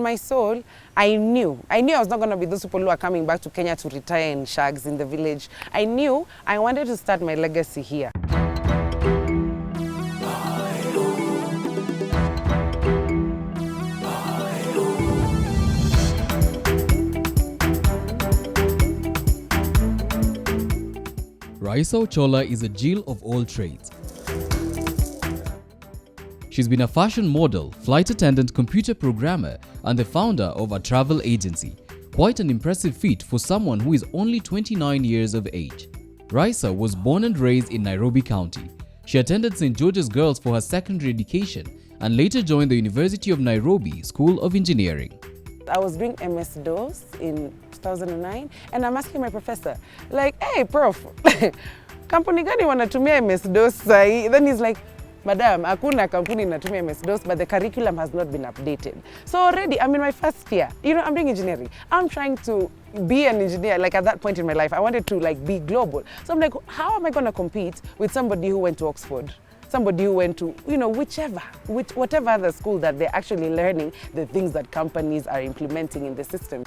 my soul, I knew I was not going to be those people who are coming back to Kenya to retire in shags in the village. I knew I wanted to start my legacy here. Raisa Ochola is a Jill of all trades. She's been a fashion model, flight attendant, computer programmer, and the founder of a travel agency. Quite an impressive feat for someone who is only 29 years of age. Raisa was born and raised in Nairobi County. She attended St. George's Girls for her secondary education and later joined the University of Nairobi School of Engineering. I was doing MS-DOS in 2009 and I'm asking my professor, like, hey prof, kampuni gani wanatumia MS-DOS sahi? Then he's like, madam, hakuna kampuni inatumia MS-DOS, but the curriculum has not been updated. So already, I'm in my first year. You know, I'm doing engineering. I'm trying to be an engineer. Like at that point in my life, I wanted to like be global. So I'm like, how am I going to compete with somebody who went to Oxford? Somebody who went to, you know, whatever other school that they're actually learning the things that companies are implementing in the system.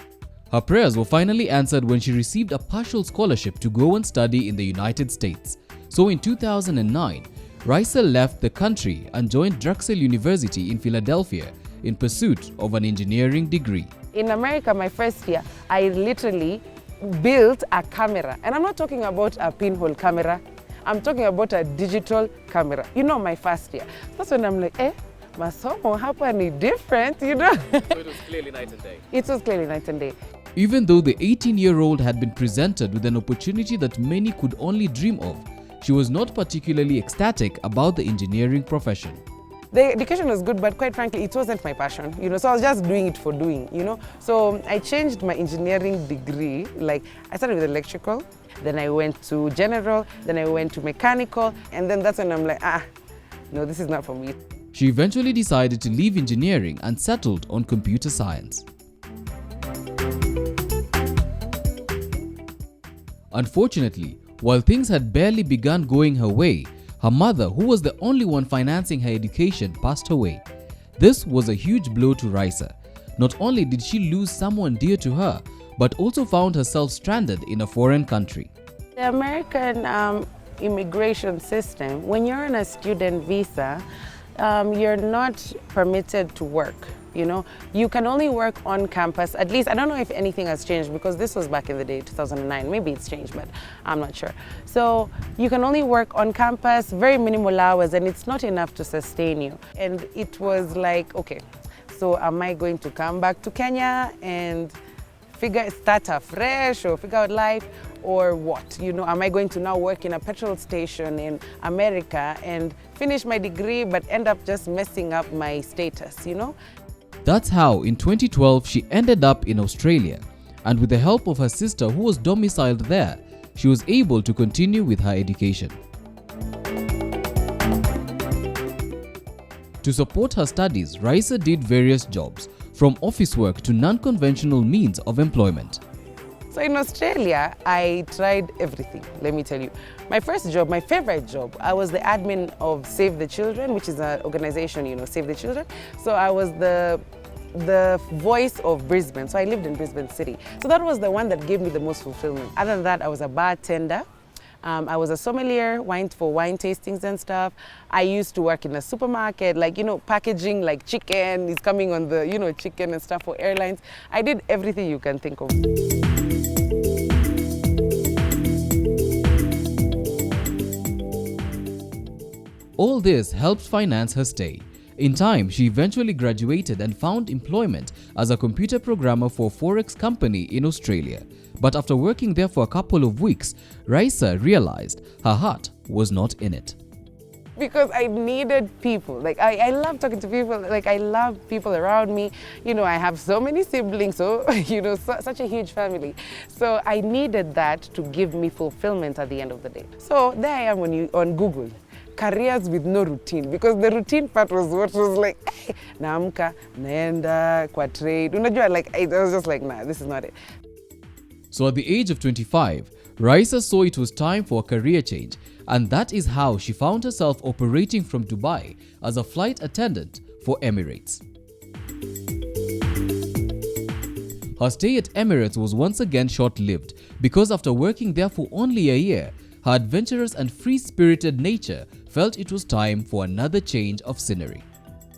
Her prayers were finally answered when she received a partial scholarship to go and study in the United States. So in 2009, Raisa left the country and joined Drexel University in Philadelphia in pursuit of an engineering degree. In America, my first year, I literally built a camera. And I'm not talking about a pinhole camera. I'm talking about a digital camera. You know, my first year. That's when I'm like, masomo hapa ni different, you know. So it was clearly night and day. It was clearly night and day. Even though the 18-year-old had been presented with an opportunity that many could only dream of, she was not particularly ecstatic about the engineering profession. The education was good, but quite frankly, it wasn't my passion, you know, so I was just doing it for doing, you know. So I changed my engineering degree, like I started with electrical, then I went to general, then I went to mechanical, and then that's when I'm like, no, this is not for me. She eventually decided to leave engineering and settled on computer science. Unfortunately, while things had barely begun going her way, her mother, who was the only one financing her education, passed away. This was a huge blow to Raisa. Not only did she lose someone dear to her, but also found herself stranded in a foreign country. The American immigration system, when you're on a student visa, you're not permitted to work. You know, you can only work on campus. At least, I don't know if anything has changed because this was back in the day, 2009. Maybe it's changed, but I'm not sure. So you can only work on campus, very minimal hours, and it's not enough to sustain you. And it was like, okay, so am I going to come back to Kenya and start afresh or figure out life, or what? You know, am I going to now work in a petrol station in America and finish my degree but end up just messing up my status, you know? That's how in 2012 she ended up in Australia, and with the help of her sister who was domiciled there, she was able to continue with her education. To support her studies, Raisa did various jobs, from office work to non-conventional means of employment. So in Australia, I tried everything, let me tell you. My first job, my favorite job, I was the admin of Save the Children, which is an organization, you know, Save the Children. So I was the voice of Brisbane. So I lived in Brisbane City. So that was the one that gave me the most fulfillment. Other than that, I was a bartender. I was a sommelier, for wine tastings and stuff. I used to work in a supermarket, like, you know, packaging, like chicken is coming on the, you know, chicken and stuff for airlines. I did everything you can think of. All this helped finance her stay. In time, she eventually graduated and found employment as a computer programmer for a forex company in Australia. But after working there for a couple of weeks, Raisa realized her heart was not in it. Because I needed people. Like I love talking to people. Like I love people around me. You know, I have so many siblings, so you know, such a huge family. So I needed that to give me fulfillment at the end of the day. So there I am on Google. Careers with no routine, because the routine part was what was like, hey, naamka, naenda, kwa trade. Unajua, like, I was just like, nah, this is not it. So at the age of 25, Raisa saw it was time for a career change, and that is how she found herself operating from Dubai as a flight attendant for Emirates. Her stay at Emirates was once again short-lived because after working there for only a year, her adventurous and free-spirited nature felt it was time for another change of scenery.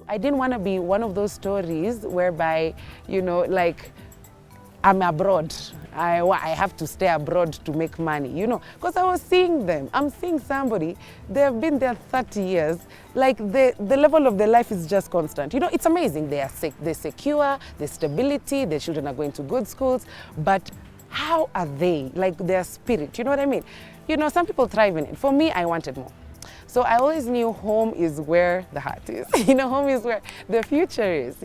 I didn't want to be one of those stories whereby, like I'm abroad. I have to stay abroad to make money, because I was seeing them. I'm seeing somebody, they have been there 30 years. Like the level of their life is just constant. It's amazing. They're secure, there's stability, their children are going to good schools. But how are they? Like their spirit, you know what I mean? Some people thrive in it. For me, I wanted more. So I always knew home is where the heart is. Home is where the future is,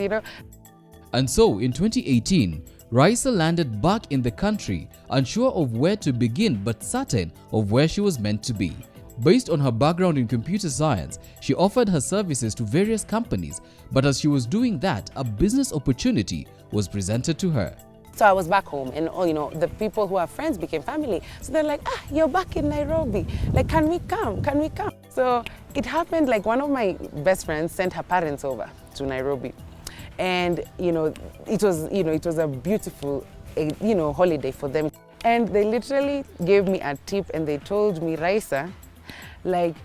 And so in 2018, Raisa landed back in the country, unsure of where to begin but certain of where she was meant to be. Based on her background in computer science, she offered her services to various companies, but as she was doing that, a business opportunity was presented to her. So I was back home and, the people who are friends became family. So they're like, you're back in Nairobi. Like, can we come? Can we come? So it happened like one of my best friends sent her parents over to Nairobi. And, it was a beautiful, holiday for them. And they literally gave me a tip and they told me, Raisa, like,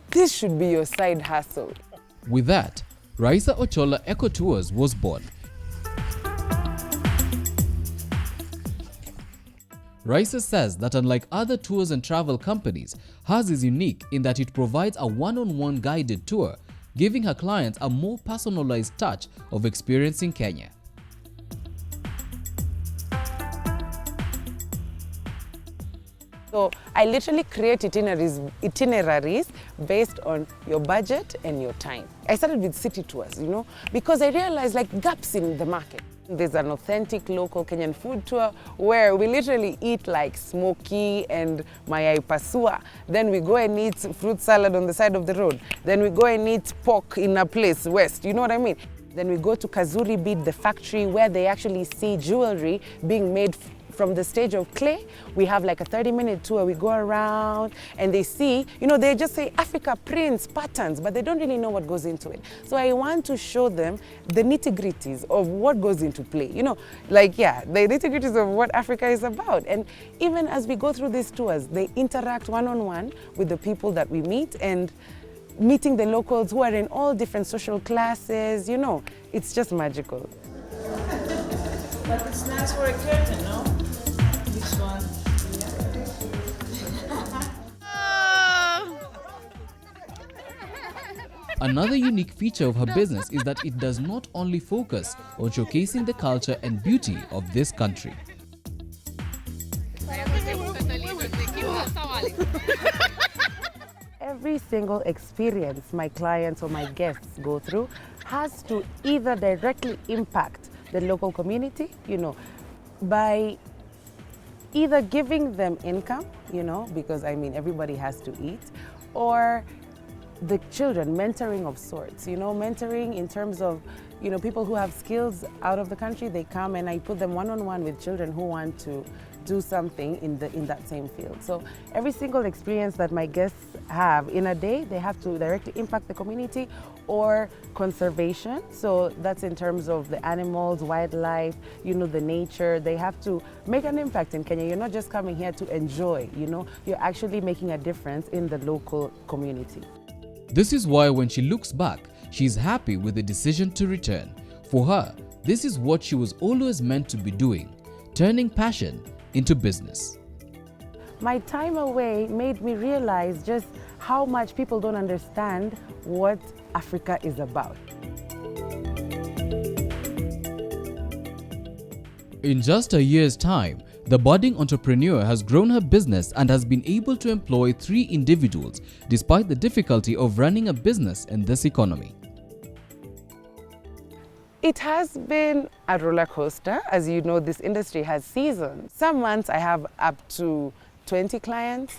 this should be your side hustle. With that, Raisa Ochola Eco Tours was born. Raisa says that unlike other tours and travel companies, hers is unique in that it provides a one-on-one guided tour, giving her clients a more personalized touch of experiencing Kenya. So I literally create itineraries based on your budget and your time. I started with city tours, because I realized like gaps in the market. There's an authentic local Kenyan food tour where we literally eat like smoky and mayai pasua. Then we go and eat fruit salad on the side of the road. Then we go and eat pork in a place west, you know what I mean? Then we go to Kazuri Bead, the factory where they actually see jewelry being made from the stage of clay. We have like a 30-minute tour. We go around and they see, they just say Africa prints, patterns, but they don't really know what goes into it. So I want to show them the nitty-gritties of what goes into play. The nitty-gritties of what Africa is about. And even as we go through these tours, they interact one-on-one with the people that we meet and meeting the locals who are in all different social classes, it's just magical. But it's nice for a curtain, no? This one. Another unique feature of her business is that it does not only focus on showcasing the culture and beauty of this country. Every single experience my clients or my guests go through has to either directly impact the local community, by either giving them income, because everybody has to eat, or the children, mentoring of sorts, mentoring in terms of, people who have skills out of the country, they come and I put them one-on-one with children who want to do something in that same field. So every single experience that my guests have in a day, they have to directly impact the community or conservation. So that's in terms of the animals, wildlife, the nature. They have to make an impact in Kenya. You're not just coming here to enjoy, you're actually making a difference in the local community. This is why when she looks back, she's happy with the decision to return. For her, this is what she was always meant to be doing, turning passion into business. My time away made me realize just how much people don't understand what Africa is about. In just a year's time, the budding entrepreneur has grown her business and has been able to employ 3 individuals despite the difficulty of running a business in this economy. It has been a roller coaster. As you know, this industry has seasons. Some months I have up to 20 clients,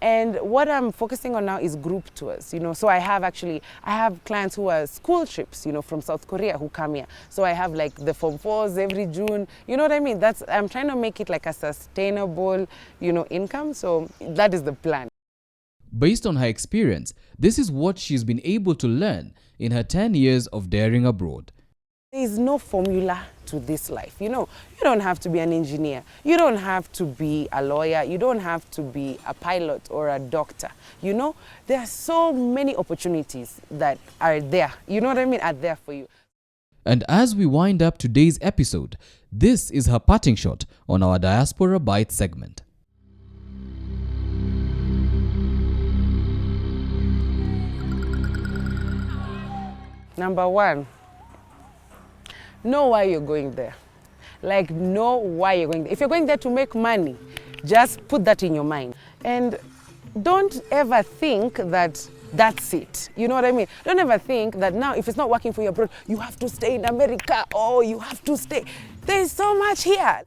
and what I'm focusing on now is group tours, So I have clients who are school trips, from South Korea who come here. So I have like the Form 4s every June, you know what I mean? I'm trying to make it like a sustainable, income. So that is the plan. Based on her experience, this is what she's been able to learn in her 10 years of daring abroad. There is no formula to this life. You know, you don't have to be an engineer. You don't have to be a lawyer. You don't have to be a pilot or a doctor. You know, there are so many opportunities that are there. You know what I mean? Are there for you. And as we wind up today's episode, this is her parting shot on our Diaspora Bite segment. Number one, know why you're going there. Like, know why you're going there. If you're going there to make money, just put that in your mind. And don't ever think that that's it. You know what I mean? Don't ever think that now, if it's not working for you abroad, you have to stay in America or you have to stay. There's so much here.